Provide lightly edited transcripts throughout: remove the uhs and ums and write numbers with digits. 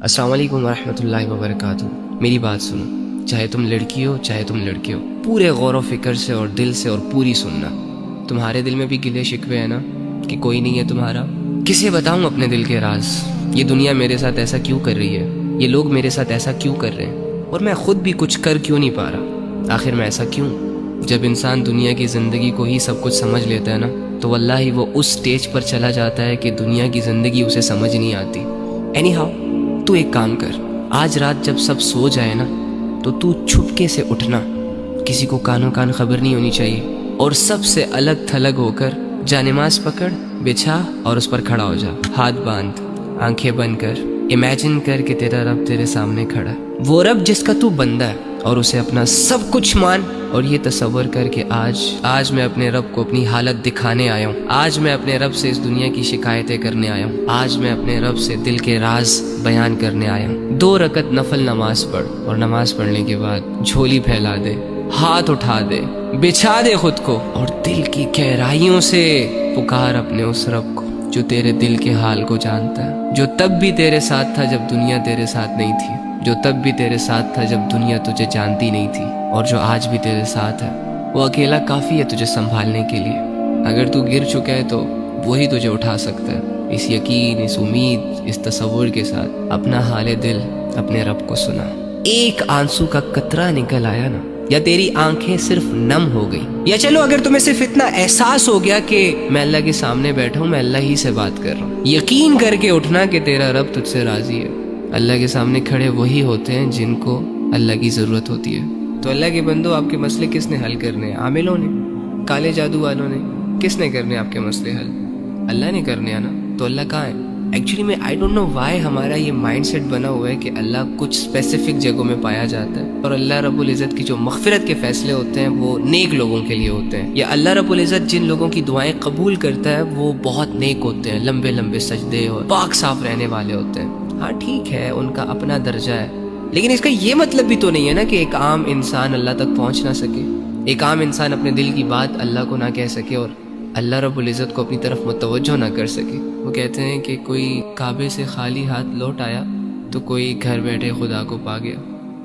السلام علیکم ورحمۃ اللہ وبرکاتہ۔ میری بات سنو، چاہے تم لڑکی ہو چاہے تم لڑکے ہو، پورے غور و فکر سے اور دل سے اور پوری سننا۔ تمہارے دل میں بھی گلے شکوے ہیں نا کہ کوئی نہیں ہے تمہارا؟ کسے بتاؤں اپنے دل کے راز؟ یہ دنیا میرے ساتھ ایسا کیوں کر رہی ہے؟ یہ لوگ میرے ساتھ ایسا کیوں کر رہے ہیں؟ اور میں خود بھی کچھ کر کیوں نہیں پا رہا؟ آخر میں ایسا کیوں؟ جب انسان دنیا کی زندگی کو ہی سب کچھ سمجھ لیتا ہے نا، تو واللہ وہ اس سٹیج پر چلا جاتا ہے کہ دنیا کی زندگی اسے سمجھ نہیں آتی۔ اینی ہاؤ، تو ایک کام کر، آج رات جب سب سو جائے نا تو چھپکے سے اٹھنا، کسی کو کانوں کان خبر نہیں ہونی چاہیے، اور سب سے الگ تھلگ ہو کر جانماز پکڑ، بچھا اور اس پر کھڑا ہو جا، ہاتھ باندھ، آنکھیں بند کر، امیجن کر کہ تیرا رب تیرے سامنے کھڑا ہے، وہ رب جس کا تو بندہ ہے، اور اسے اپنا سب کچھ مان، اور یہ تصور کر کہ آج میں اپنے رب کو اپنی حالت دکھانے آیا ہوں، آج میں اپنے رب سے اس دنیا کی شکایتیں کرنے آیا ہوں، آج میں اپنے رب سے دل کے راز بیان کرنے آیا ہوں۔ 2 رکعت نفل نماز پڑھ، اور نماز پڑھنے کے بعد جھولی پھیلا دے، ہاتھ اٹھا دے، بچھا دے خود کو، اور دل کی گہرائیوں سے پکار اپنے اس رب کو جو تیرے دل کے حال کو جانتا ہے، جو تب بھی تیرے ساتھ تھا جب دنیا تیرے ساتھ نہیں تھی، جو تب بھی تیرے ساتھ تھا جب دنیا تجھے جانتی نہیں تھی، اور جو آج بھی تیرے ساتھ ہے۔ وہ اکیلا کافی ہے تجھے سنبھالنے کے لیے۔ اگر تو گر چکا ہے تو وہی تجھے اٹھا سکتا ہے۔ اس یقین، اس امید، اس تصور کے ساتھ اپنا حال دل اپنے رب کو سنا۔ ایک آنسو کا قطرہ نکل آیا نا، یا تیری آنکھیں صرف نم ہو گئی، یا چلو اگر تمہیں صرف اتنا احساس ہو گیا کہ میں اللہ کے سامنے بیٹھا ہوں، میں اللہ ہی سے بات کر رہا ہوں، یقین کر کے اٹھنا کہ تیرا رب تجھ سے راضی ہے۔ اللہ کے سامنے کھڑے وہی ہوتے ہیں جن کو اللہ کی ضرورت ہوتی ہے۔ تو اللہ کے بندو، آپ کے مسئلے کس نے حل کرنے ہیں؟ عاملوں نے؟ کالے جادو والوں نے؟ کس نے کرنے آپ کے مسئلے حل؟ اللہ نے کرنے ہیں نا۔ تو اللہ کہاں ہے؟ ایکچولی میں آئی ڈونٹ نو وائی ہمارا یہ مائنڈ سیٹ بنا ہوا ہے کہ اللہ کچھ اسپیسیفک جگہوں میں پایا جاتا ہے، اور اللہ رب العزت کی جو مغفرت کے فیصلے ہوتے ہیں وہ نیک لوگوں کے لیے ہوتے ہیں، یا اللہ رب العزت جن لوگوں کی دعائیں قبول کرتا ہے وہ بہت نیک ہوتے ہیں، لمبے لمبے سجدے اور پاک صاف رہنے والے ہوتے ہیں۔ ہاں ٹھیک ہے، ان کا اپنا درجہ ہے، لیکن اس کا یہ مطلب بھی تو نہیں ہے نا کہ ایک عام انسان اللہ تک پہنچ نہ سکے، ایک عام انسان اپنے دل کی بات اللہ کو نہ کہہ سکے، اور اللہ رب العزت کو اپنی طرف متوجہ نہ کر سکے۔ وہ کہتے ہیں کہ کوئی کعبے سے خالی ہاتھ لوٹ آیا تو کوئی گھر بیٹھے خدا کو پا گیا۔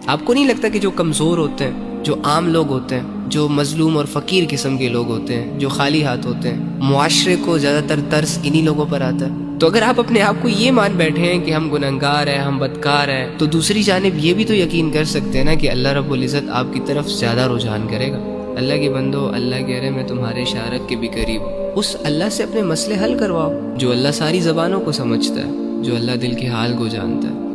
آپ کو نہیں لگتا کہ جو کمزور ہوتے ہیں، جو عام لوگ ہوتے ہیں، جو مظلوم اور فقیر قسم کے لوگ ہوتے ہیں، جو خالی ہاتھ ہوتے ہیں، معاشرے کو زیادہ تر ترس انہی لوگوں پر آتا ہے؟ تو اگر آپ اپنے آپ کو یہ مان بیٹھے ہیں کہ ہم گنہگار ہیں، ہم بدکار ہیں، تو دوسری جانب یہ بھی تو یقین کر سکتے ہیں نا کہ اللہ رب العزت آپ کی طرف زیادہ رجحان کرے گا۔ اللہ کے بندو، اللہ کہہ رہے میں تمہارے شارک کے بھی قریب ہوں۔ اس اللہ سے اپنے مسئلے حل کرواؤ، جو اللہ ساری زبانوں کو سمجھتا ہے، جو اللہ دل کے حال کو جانتا ہے۔